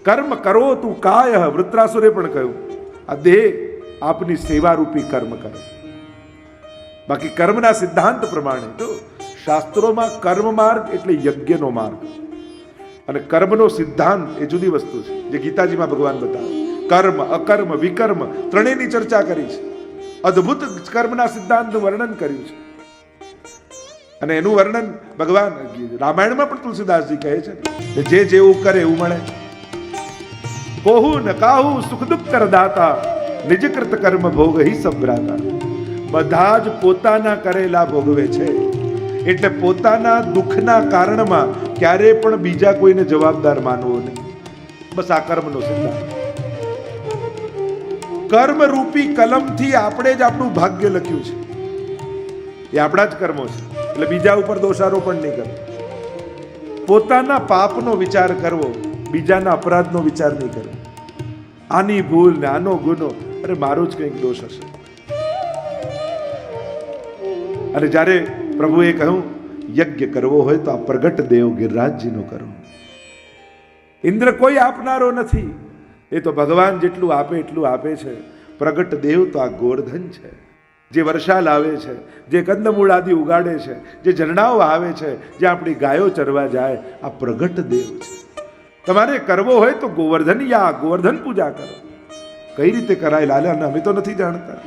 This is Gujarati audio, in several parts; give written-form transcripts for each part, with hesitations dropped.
કર્મ કરો તું કાય, વૃત્રાસુરે પણ કહ્યું આ દેહ આપની સેવા રૂપી કર્મ કરે. બાકી કર્મના સિદ્ધાંત પ્રમાણે તો શાસ્ત્રોમાં કર્મ માર્ગ એટલે યજ્ઞનો માર્ગ, અને કર્મનો સિદ્ધાંત એ જુદી વસ્તુ છે, જે ગીતાજીમાં ભગવાન બતાવે. કર્મ, અકર્મ, વિકર્મ ત્રણેયની ચર્ચા કરી છે. અદ્ભુત કર્મના સિદ્ધાંતનું વર્ણન કર્યું છે, અને એનું વર્ણન ભગવાન રામાયણમાં પણ તુલસીદાસજી કહે છે કે જે જેવું કરે એવું મળે. કોહુ ન કાહુ સુખ દુઃખ કરદાતા, નિજ કૃત કર્મ ભોગ હિ સભ્રાતા. બધા જ પોતાના કરેલા ભોગવે છે, એટલે પોતાના દુઃખના કારણમાં ક્યારે પણ બીજા કોઈને જવાબદાર માનવો નહીં. બસ આ કર્મનો સિદ્ધાંત. કર્મ રૂપી કલમથી આપણે જ આપણું ભાગ્ય લખ્યું છે, એ આપણા જ કર્મો છે, એટલે બીજા ઉપર દોષારોપણ નહીં કરવો. પોતાના પાપનો વિચાર કરવો, બીજાના અપરાધનો વિચાર નહીં કરવો. આની ભૂલ ને આનો ગુનો, અરે મારો જ કંઈક દોષ હશે. અને જ્યારે પ્રભુએ કહ્યું યજ્ઞ કરવો હોય તો આ પ્રગટ દેવ ગિરિરાજજીનો કરો. ઇન્દ્ર કોઈ આપનારો નથી, એ તો ભગવાન જેટલું આપે એટલું આપે છે. પ્રગટ દેવ તો આ ગોવર્ધન છે, જે વર્ષા લાવે છે, જે કંદમૂળ આદિ ઉગાડે છે, જે ઝરણાઓ આવે છે, જે આપણી ગાયો ચરવા જાય, આ પ્રગટ દેવ છે. તમારે કરવો હોય તો ગોવર્ધન ગોવર્ધન પૂજા કરો. કઈ રીતે કરાય લાલા, અમે તો નથી જાણતા.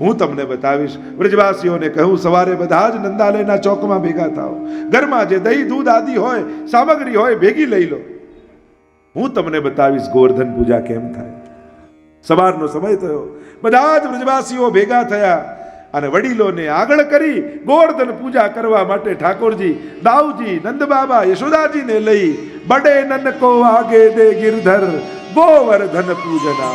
હું તમને બતાવીશ. વ્રજવાસીઓને કહું સવારે બધા જ નંદાલયના ચોકમાં ભેગા થાઓ, ઘરમાં જે દહીં દૂધ આદિ હોય, સામગ્રી હોય, ભેગી લઈ લો. હું તમને બતાવીશ ગોવર્ધન પૂજા કેમ થાય. સવારનો સમય થયો, બધા જ વ્રજવાસીઓ ભેગા થયા અને વડીલોને આગળ કરી ગોવર્ધન પૂજા કરવા માટે ઠાકોરજી, દાઉજી, નંદબાબા, યશોદાજીને લઈ બડે નનકો આગે દે ગિરધર ગોવર્ધન પૂજના.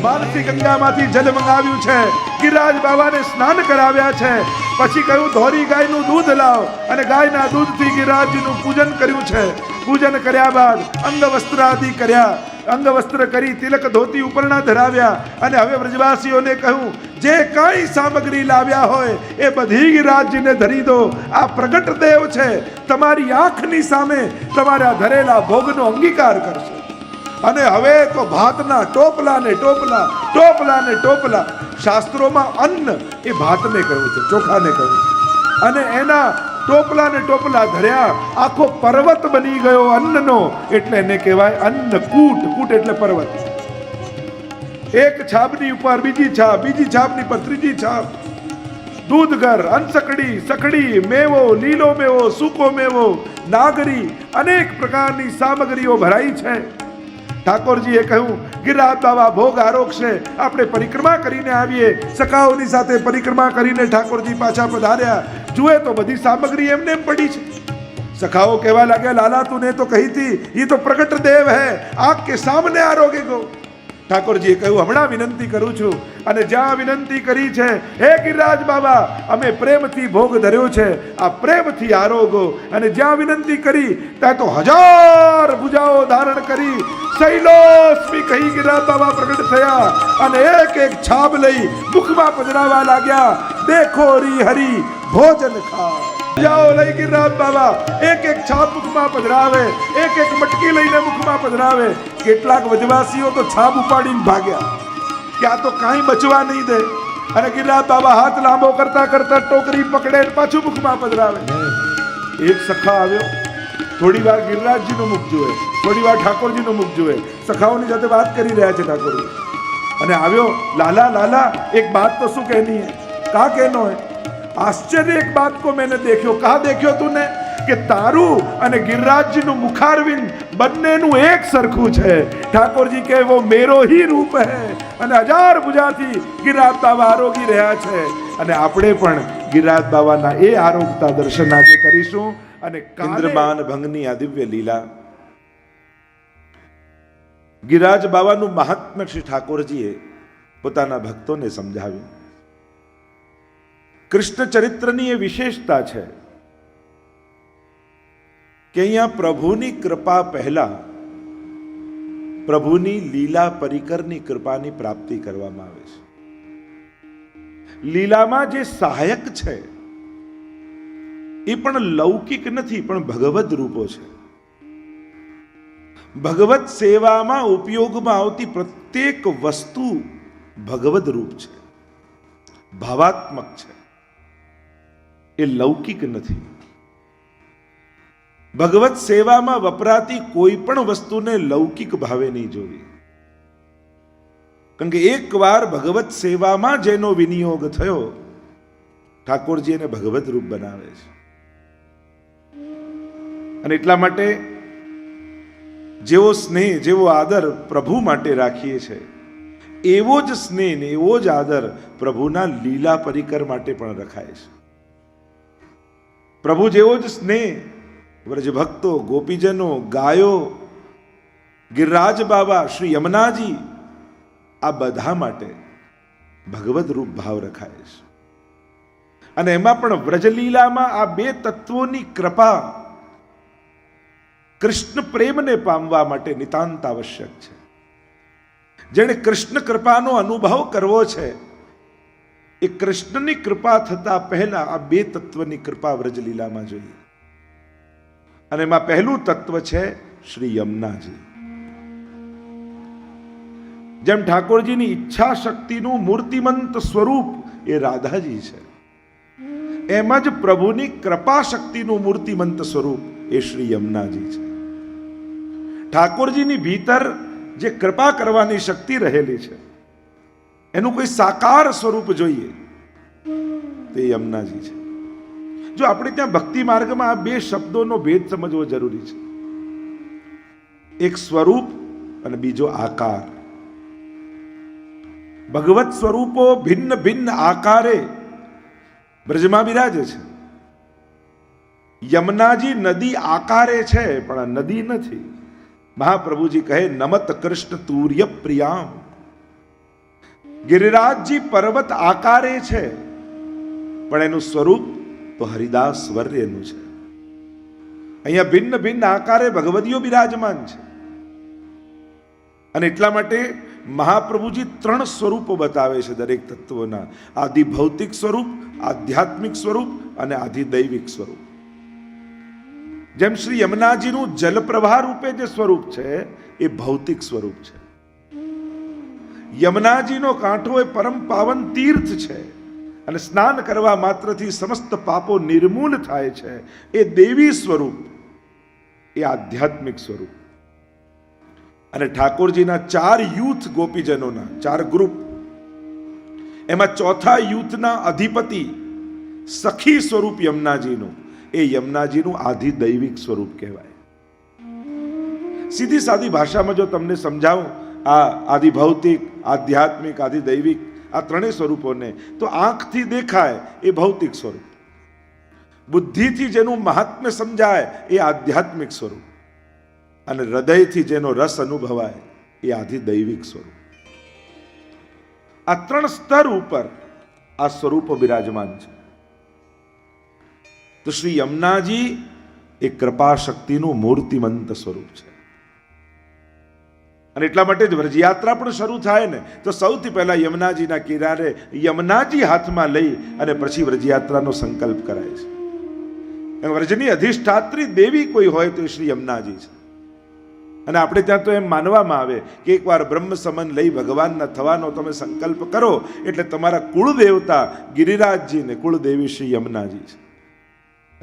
માનસી ગંગામાંથી જલ મંગાવ્યું છે, ગિરિરાજ બાબાને સ્નાન કરાવ્યા છે, પછી કહ્યું ધોરી ગાયનું દૂધ લાવ, અને ગાયના દૂધથી ગિરિરાજજીનું પૂજન કર્યું છે. પૂજન કર્યા બાદ અંગવસ્ત્ર આદિ કર્યા, અંગવસ્ત્ર કરી તિલક ધોતી ઉપરણા ધરાવ્યા, અને હવે વ્રજવાસીઓને કહ્યું જે કાંઈ સામગ્રી લાવ્યા હોય એ બધી ગિરિરાજજીને ધરી દો. આ પ્રગટ દેવ છે, તમારી આંખની સામે તમારા ધરેલા ભોગનો અંગીકાર કરશે. અને હવે તો ભાતના ટોપલા ને ટોપલા, ટોપલા ને ટોપલા. શાસ્ત્રોમાં અન્ન એ ભાતને કહ્યું છે, ચોખાને કહ્યું છે, અને એના ટોપલા ને ટોપલા ધર્યા. આખો પર્વત બની ગયો અન્નનો, એટલે એને કહેવાય અન્નકૂટ. કૂટ એટલે પર્વત. એક છાબની ઉપર બીજી છાપ, બીજી છાપની પર ત્રીજી છાપ. દૂધઘર, અનસકડી, સકડી, મેવો, લીલો મેવો, સૂકો મેવો, નાગરી, અનેક પ્રકારની સામગ્રીઓ ભરાઈ છે. ઠાકોરજીએ કહ્યું ગિરિરાજ બાબા ભોગ આરોગશે, આપણે પરિક્રમા કરીને આવીએ. સખાઓની સાથે પરિક્રમા કરીને ઠાકોરજી પાછા પધાર્યા. જુએ તો બધી સામગ્રી એમને એમ પડી છે. સખાઓ કહેવા લાગ્યા લાલા તુને તો કહી थी ये तो प्रकट देव है, आग के सामने आरोगेगो. ઠાકોરજીએ કહ્યું હમણાં વિનંતી કરું છું, અને જ્યાં વિનંતી કરી છે હે ગિરિરાજ બાબા અમે પ્રેમથી ભોગ ધર્યો છે, આ પ્રેમથી આરોગો. અને જ્યાં વિનંતી કરી ત્યાં તો 1000 ભુજાઓ ધારણ કરી શૈલોસ્મી કહી ગિરિરાજ બાબા પ્રગટ થયા, અને એક એક છાબ લઈ મુખમાં પધરાવા લાગ્યા. દેખો રી હરી ભોજન ખા. જાઓ લઈ ગિરિરાજ બાબા એક એક છાપ મુખમાં પધરાવે, એક એક મટકી લઈને મુખમાં પધરાવે. કેટલાક વજવાસીઓ તો છાપ ઉપાડીને ભાગ્યા કે આ તો કાંઈ બચવા નહીં દે. અને ગિરિરાજ બાબા હાથ લાંબો કરતા કરતા ટોકરી પકડે પાછું મુખમાં પધરાવે. એક સખા આવ્યો, થોડી વાર ગિરિરાજજીનું મુખ જોવે, થોડી વાર ઠાકોરજીનું મુખ જોવે. સખાઓની સાથે વાત કરી રહ્યા છે ઠાકોરજી, અને આવ્યો लाला लाला एक बात तो શું कहनी है. कहा कहनो है. आश्चर्य एक बात को मैंने देखो. कहा देखो तूने કે તારું અને ગિરિરાજજીનું મુખારવિંદ બંનેનું એક સરખું છે. ઠાકોરજી કહે વો મેરો હી રૂપ હૈ, અને 1000 ભુજાથી ગિરિરાજ બાબા આરોગી રહ્યા છે. અને આપણે પણ ગિરિરાજ બાબાના એ આરોગતા દર્શન આજે કરીશું. અને ઇન્દ્રમાન ભંગની આ દિવ્ય લીલા, ગિરિરાજ બાબાનું મહાત્મ્ય શ્રી ઠાકોરજીએ પોતાના ભક્તોને સમજાવ્યું. કૃષ્ણ ચરિત્રની એ વિશેષતા છે કે અહીંયા પ્રભુની કૃપા પહેલા પ્રભુની લીલા પરિકરની કૃપાની પ્રાપ્તિ કરવામાં આવે છે. લીલામાં જે સહાયક છે એ પણ લૌકિક નથી, પણ ભગવદ રૂપો છે. ભગવત સેવામાં ઉપયોગમાં આવતી પ્રત્યેક વસ્તુ ભગવદ રૂપ છે, ભાવાત્મક છે, એ લૌકિક નથી. ભગવત સેવામાં વપરાતી કોઈ પણ વસ્તુને લૌકિક ભાવે નહીં જોવી. કારણ કે એકવાર ભગવત સેવામાં જેનો વિનિયોગ થયો, ઠાકોરજી એને ભગવત રૂપ બનાવે છે. અને એટલા માટે જેવો સ્નેહ, જેવો આદર પ્રભુ માટે રાખીએ છીએ, એવો જ સ્નેહ ને એવો જ આદર પ્રભુના લીલા પરિકર માટે પણ રખાય છે. પ્રભુ જેવો જ સ્નેહ વ્રજ ભક્તો, ગોપીજનો, ગાયો, ગિરિરાજ બાબા, શ્રી યમુનાજી, આ બધા માટે ભગવદ રૂપ ભાવ રખાય છે. અને એમાં પણ વ્રજલીલામાં આ બે તત્વોની કૃપા કૃષ્ણ પ્રેમને પામવા માટે નિતાંત આવશ્યક છે. જેણે કૃષ્ણ કૃપાનો અનુભવ કરવો છે, એ કૃષ્ણની કૃપા થતા પહેલા આ બે તત્વની કૃપા વ્રજલીલામાં જોઈએ. અને એમાં પહેલું તત્વ છે શ્રી યમુનાજી. જેમ ઠાકોરજીની ઈચ્છા શક્તિનું મૂર્તિમંત સ્વરૂપ એ રાધાજી છે, એમ જ પ્રભુની કૃપા શક્તિનું મૂર્તિમંત સ્વરૂપ એ શ્રી યમુનાજી છે. ઠાકોરજીની ભીતર જે કૃપા કરવાની શક્તિ રહેલી છે, એનું કોઈ સાકાર સ્વરૂપ જોઈએ તે યમુનાજી છે. જો આપણે ત્યાં ભક્તિ માર્ગમાં આ બે શબ્દોનો ભેદ સમજવો જરૂરી છે. એક સ્વરૂપ અને બીજો આકાર. ભગવત સ્વરૂપો ભિન્ન ભિન્ન આકારે બ્રજમાં બિરાજે છે. યમુનાજી નદી આકારે છે, પણ આ નદી નથી. મહાપ્રભુજી કહે નમત કૃષ્ણ તુર્ય પ્રિયામ. ગિરિરાજજી પર્વત આકારે છે, પણ એનું સ્વરૂપ તો હરિદાસ વર્યનું છે. અહીંયા ભિન્ન ભિન્ન આકારે ભગવદીઓ બિરાજમાન છે. અને એટલા માટે મહાપ્રભુજી ત્રણ સ્વરૂપો બતાવે છે દરેક તત્વોના: આદિ ભૌતિક સ્વરૂપ, આધ્યાત્મિક સ્વરૂપ અને આધિદૈવિક સ્વરૂપ. જેમ શ્રી યમુનાજીનું જલપ્રવાહ રૂપે જે સ્વરૂપ છે એ ભૌતિક સ્વરૂપ છે. યમુનાજીનો કાંઠો એ પરમ પાવન તીર્થ છે, અને સ્નાન કરવા માત્રથી સમસ્ત પાપો નિર્મૂલ થાય છે. એ દેવી સ્વરૂપ, એ આધ્યાત્મિક સ્વરૂપ. અને ઠાકોરજીના 4 યુથ ગોપીજનોના 4 ગ્રુપ, એમાં ચોથા યુથના અધિપતિ સખી સ્વરૂપ યમુનાજીનું, એ યમુનાજીનું આધિદૈવિક સ્વરૂપ કહેવાય. સીધી સાદી ભાષામાં જો તમને સમજાવું આ આધિભૌતિક, આધ્યાત્મિક, આધિદૈવિક આ ત્રણેય સ્વરૂપોને, તો આંખથી દેખાય એ ભૌતિક સ્વરૂપ, બુદ્ધિથી જેનું મહાત્મ્ય સમજાય એ આધ્યાત્મિક સ્વરૂપ, અને હૃદયથી જેનો રસ અનુભવાય એ આધિદૈવિક સ્વરૂપ. આ 3 સ્તર ઉપર આ સ્વરૂપો બિરાજમાન છે. તો શ્રી યમુનાજી એ કૃપા શક્તિનું મૂર્તિમંત સ્વરૂપ છે. અને એટલા માટે જ વ્રજયાત્રા પણ શરૂ થાય ને તો સૌથી પહેલા યમુનાજીના કિનારે યમુનાજી હાથમાં લઈ અને પછી વ્રજયાત્રાનો સંકલ્પ કરાય છે. વ્રજની અધિષ્ઠાત્રી દેવી કોઈ હોય તો શ્રી યમુનાજી છે. અને આપણે ત્યાં તો એમ માનવામાં આવે કે એકવાર બ્રહ્મ સમન લઈ ભગવાનના થવાનો તમે સંકલ્પ કરો એટલે તમારા કુળદેવતા ગિરિરાજજી ને કુળદેવી શ્રી યમુનાજી છે.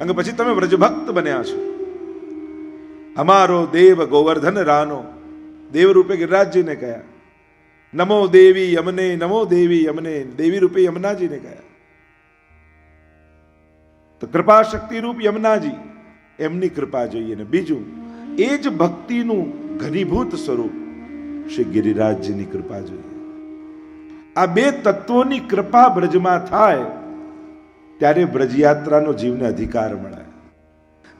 અને પછી તમે વ્રજભક્ત બન્યા છો. અમારો દેવ ગોવર્ધન રાનો, દેવ રૂપે ગિરિરાજજીને કહ્યા. નમો દેવી યમને, નમો દેવી યમને, દેવી રૂપે યમુનાજીને કહ્યા. તો કૃપા શક્તિ રૂપ યમુનાજી, એમની કૃપા જોઈએ. ને બીજું એ જ ભક્તિનું ઘનીભૂત સ્વરૂપ શ્રી ગિરિરાજજીની કૃપા જોઈએ. આ બે તત્વોની કૃપા બ્રજમાં થાય ત્યારે બ્રજયાત્રાનો જીવને અધિકાર મળે,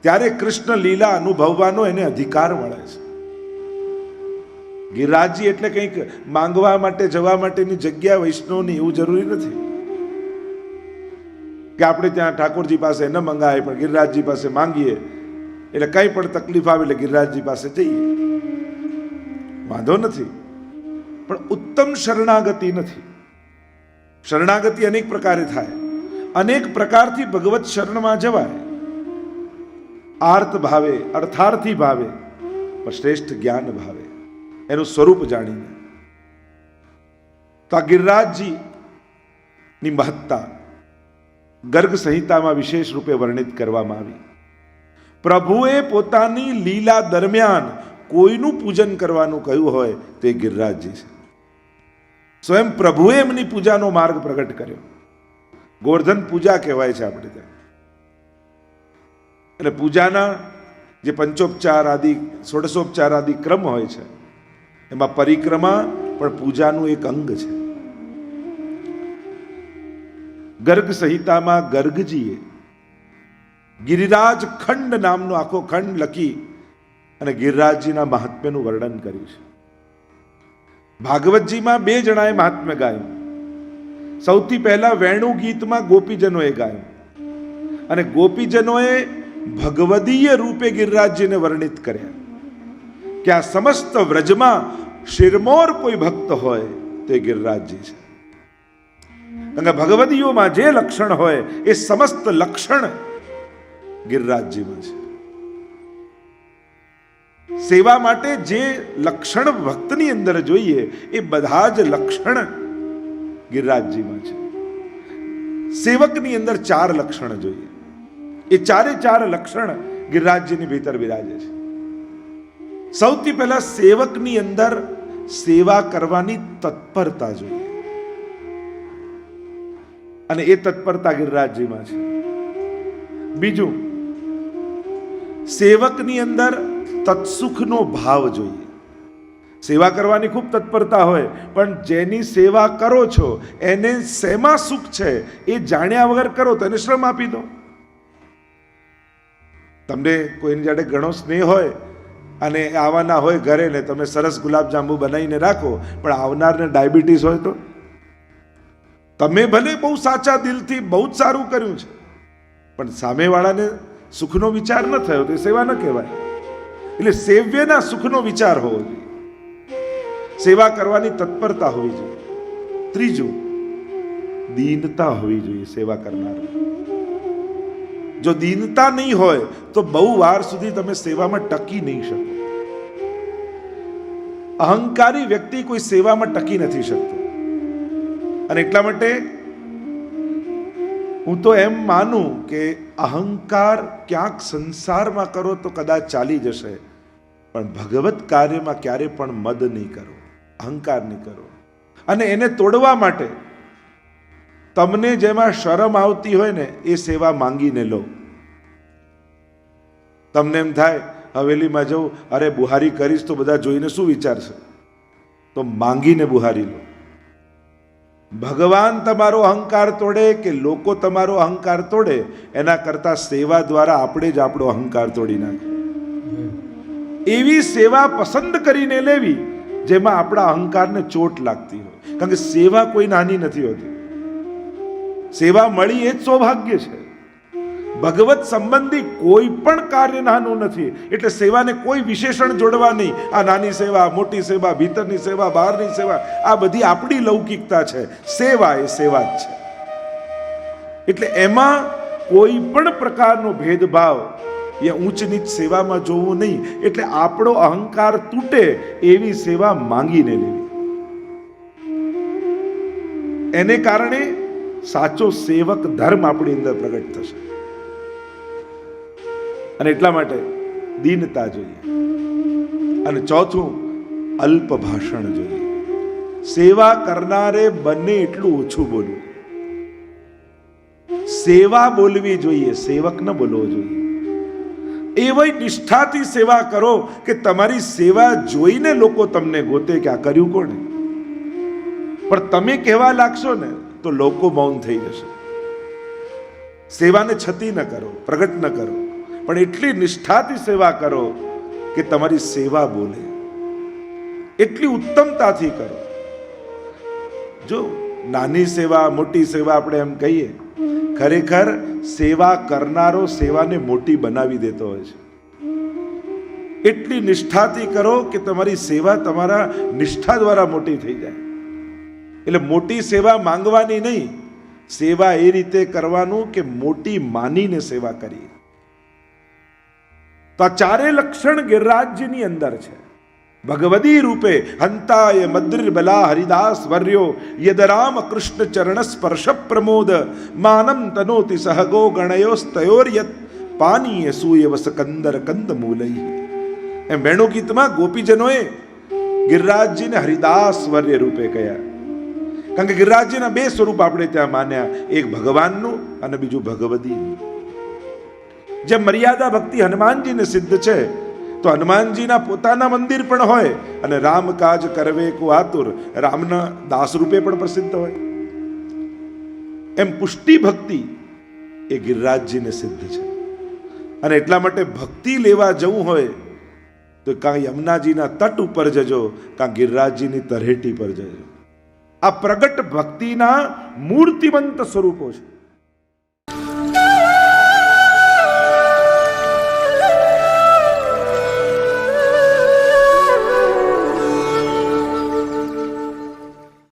ત્યારે કૃષ્ણ લીલા અનુભવવાનો એને અધિકાર મળે છે. ગિરિરાજજી એટલે કંઈક માંગવા માટે જવા માટેની જગ્યા વૈષ્ણવની એવું જરૂરી નથી કે આપણે ત્યાં ઠાકોરજી પાસે ન મંગાય પણ ગિરિરાજજી પાસે માંગીએ એટલે કંઈ પણ તકલીફ આવે એટલે ગિરિરાજજી પાસે જઈએ, વાંધો નથી. પણ ઉત્તમ શરણાગતિ નથી. શરણાગતિ અનેક પ્રકારે થાય, અનેક પ્રકારથી ભગવત શરણમાં જવાય. આર્ત ભાવે, અર્થાર્થી ભાવે, પણ શ્રેષ્ઠ જ્ઞાન ભાવે, એનું સ્વરૂપ જાણીને. તો આ ગિરિરાજજી ની મહત્તા ગર્ગ સંહિતામાં વિશેષ રૂપે વર્ણિત કરવામાં આવી. પ્રભુએ પોતાની લીલા દરમિયાન કોઈનું પૂજન કરવાનું કહ્યું હોય તો એ ગિરિરાજજી છે. સ્વયં પ્રભુએ એમની પૂજાનો માર્ગ પ્રગટ કર્યો. ગોવર્ધન પૂજા કહેવાય છે આપણે ત્યાં. એટલે પૂજાના જે પંચોપચાર આદિ ષોડશોપચાર આદિ ક્રમ હોય છે એમાં પરિક્રમા પણ પૂજાનું એક અંગ છે. ગર્ગ સંહિતામાં ગર્ગજીએ ગિરિરાજ ખંડ નામનો આખો ખંડ લખી અને ગિરિરાજજીના મહાત્મ્યનું વર્ણન કર્યું છે. ભાગવતજીમાં 2 જણાએ મહાત્મ્ય ગાયું. સૌથી પહેલા વેણુ ગીતમાં ગોપીજનોએ ગાયું અને ગોપીજનોએ ભગવદીય રૂપે ગિરિરાજજીને વર્ણિત કર્યા કે આ સમસ્ત વ્રજમાં શિરમોર કોઈ ભક્ત હોય તો એ ગિરિરાજજી છે. કારણ કે ભગવદીયોમાં જે લક્ષણ હોય એ સમસ્ત લક્ષણ ગિરિરાજજીમાં છે. સેવા માટે જે લક્ષણ ભક્તની અંદર જોઈએ એ બધા જ લક્ષણ ગિરિરાજજીમાં છે. સેવકની અંદર 4 લક્ષણ જોઈએ. એ 4 લક્ષણ ગિરિરાજજીની ભીતર બિરાજે છે. સૌથી પહેલા સેવકની અંદર સેવા કરવાની તત્પરતા જોઈએ અને એ તત્પરતા ગિરિરાજજીમાં છે. બીજું, સેવકની અંદર તત્સુખનો ભાવ જોઈએ. સેવા કરવાની ખૂબ તત્પરતા હોય પણ જેની સેવા કરો છો એને શેમાં સુખ છે એ જાણ્યા વગર કરો તો એને શ્રમ આપી દો. તમને કોઈની જાડે ઘણો સ્નેહ હોય અને આવવાના હોય ઘરે ને તમે સરસ ગુલાબજાંબુ બનાવીને રાખો પણ આવનારને ડાયાબિટીસ હોય તો તમે ભલે બહુ સાચા દિલથી બહુ જ સારું કર્યું છે પણ સામેવાળાને સુખનો વિચાર ન થયો તો એ સેવા ન કહેવાય. એટલે સેવ્યના સુખનો વિચાર હોવો જોઈએ. સેવા કરવાની તત્પરતા હોવી જોઈએ. ત્રીજું, દીનતા હોવી જોઈએ સેવા કરનાર. જો દીનતા નહીં હોય તો બહુ વાર સુધી તમે સેવામાં ટકી નહીં શકો. અહંકારી વ્યક્તિ કોઈ સેવામાં ટકી નથી શકતો અને એટલા માટે હું તો એમ માનું કે અહંકાર ક્યાંક સંસારમાં કરો તો કદાચ ચાલી જશે પણ ભગવત કાર્યમાં ક્યારે પણ મદ નહીં કરો, અહંકાર નહીં કરો. અને એને તોડવા માટે તમને જેમાં શરમ આવતી હોય ને એ સેવા માંગીને લો. તમને એમ થાય હવેલીમાં જવું, અરે બુહારી કરીશ તો બધા જોઈને શું વિચારશે, તો માંગીને બુહારી લો. ભગવાન તમારો અહંકાર તોડે કે લોકો તમારો અહંકાર તોડે એના કરતા સેવા દ્વારા આપણે જ આપણો અહંકાર તોડી નાખીએ. એવી સેવા પસંદ કરીને લેવી જેમાં આપણા અહંકારને ચોટ લાગતી હોય. કારણ કે સેવા કોઈ નાની નથી હોતી. સેવા મળી એ જ સૌભાગ્ય છે. ભગવત સંબંધી કોઈ પણ કાર્ય નાનું નથી. એટલે સેવાને કોઈ વિશેષણ જોડવા નહીં. આ નાની સેવા, મોટી સેવા, ભીતરની સેવા, બહારની સેવા, આ બધી આપણી લૌકિકતા છે. સેવા એ સેવા જ છે. એટલે એમાં કોઈ પણ પ્રકારનો ભેદભાવ એ ઊંચ નીચ સેવામાં જોવું નહીં. એટલે આપણો અહંકાર તૂટે એવી સેવા માંગીને લેવી. એને કારણે સાચો સેવક ધર્મ આપણી અંદર પ્રગટ થશે. અને એટલા માટે દીનતા જોઈએ. અને ચોથું, અલ્પ ભાષણ જોઈએ. સેવા કરનારે બને એટલું ઓછું બોલવું. સેવા બોલવી જોઈએ, સેવક ન બોલવો જોઈએ. એવી નિષ્ઠાથી સેવા કરો કે તમારી સેવા જોઈને લોકો તમને ગોતે કે આ કર્યું કોણે. પણ તમે કહેવા લાગશો ને તો લોકો મૌન થઈ જશે. સેવાને છતી ન કરો, પ્રગટ ન કરો, પણ એટલી નિષ્ઠાથી સેવા કરો કે તમારી સેવા બોલે. એટલી ઉત્તમતાથી કરો. જો નાની સેવા, મોટી સેવા આપણે એમ કહીએ, ખરેખર સેવા કરનારો સેવાને મોટી બનાવી દેતો હોય છે. એટલી નિષ્ઠાથી કરો કે તમારી સેવા તમારા નિષ્ઠા દ્વારા મોટી થઈ જાય. એટલે મોટી સેવા માંગવાની નહીં, સેવા એ રીતે કરવાનું કે મોટી માનીને સેવા કરીએ. તો આ ચારે લક્ષણ ગિરિરાજજીની અંદર છે. ભગવદી રૂપે હંતાય મદ્રિર બલા હરિદાસ વર્યો યદરામ કૃષ્ણ ચરણ સ્પર્શ પ્રમોદ માનમ તનોતિ સહગો ગણયોસ્તયોર્યત પાનીય સૂયવ સકંદર કંદ મૂલઈ. એમ વેણુ ગીતમાં ગોપીજનોએ ગિરિરાજજીને હરિદાસ વર્ય રૂપે કહ્યા. કારણ કે ગિરિરાજજીના બે સ્વરૂપ આપણે ત્યાં માન્યા, એક ભગવાનનું અને બીજું ભગવદીનું. જેમ મર્યાદા ભક્તિ હનુમાનજીને સિદ્ધ છે, તો હનુમાનજીના પોતાના મંદિર પણ હોય અને રામ કાજ કરવે કો આતુર રામના દાસ રૂપે પણ પ્રસિદ્ધ હોય. એમ પુષ્ટિ ભક્તિ એ ગિરિરાજજીને સિદ્ધ છે. અને એટલા માટે ભક્તિ લેવા જવું હોય તો કાં યમુનાજીના તટ ઉપર જજો, કાં ગિરિરાજજીની તરેટી પર જજો. આ પ્રગટ ભક્તિના મૂર્તિમંત સ્વરૂપો છે.